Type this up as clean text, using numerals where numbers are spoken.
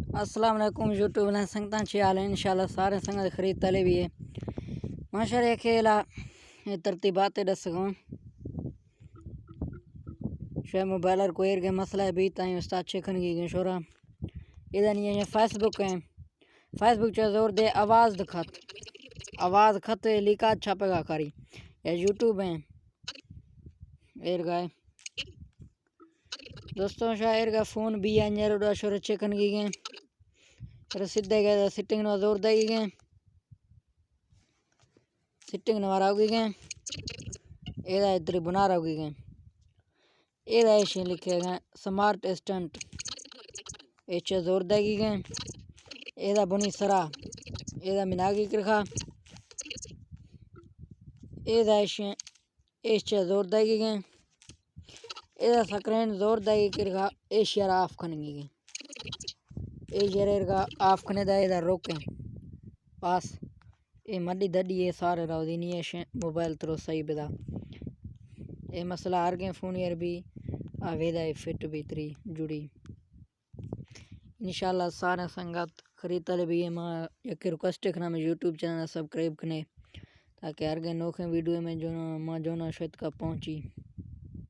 अस्सलाम वालेकुम यूट्यूब ने संगतां हाल है इंशाल्लाह सारे संगत खरीद तले भी है माशाल्लाह खेला ये तरतीबात दसगो शायद मोबाइल को एर के मसला है भी ताई उस्ताद चेखन की गए शोरा इधर ये फेसबुक है फेसबुक च जोर दे आवाज़ खत लिखा छापेगा करी या यूट्यूब है एर गाय दोस्तों शाह एर का फोन भी है शोर चेखन की गए फिर सीधे गए सिटिंग न जोर देगी गए सिटिंग नवारा होगी गए एदा इधर बना रहा होगी गए एदा ऐसे लिखेगा स्मार्ट असिस्टेंट एच जोर देगी गए एदा बुनी सरा एदा मिनागी करखा एदा ऐसे एच जोर देगी गए एदा स्क्रीन जोर देगी करखा एशियर ऑफ खनेगी गए एशियर का ऑफ खने दा एदा रोके पास ये मड्डी दड्डी ये सारे राउदी नहीं है मोबाइल तो सही बदा ये मसला हर के फोन यार भी आवेदा फिट भी तरी जुड़ी इंशाल्लाह सारे संगत खरीद तले भी मां एक रिक्वेस्ट करना मैं यूट्यूब चैनल सब्सक्राइब करने ताकि हर के नोखे वीडियो में जो मां जो ना शायद का पहुंची।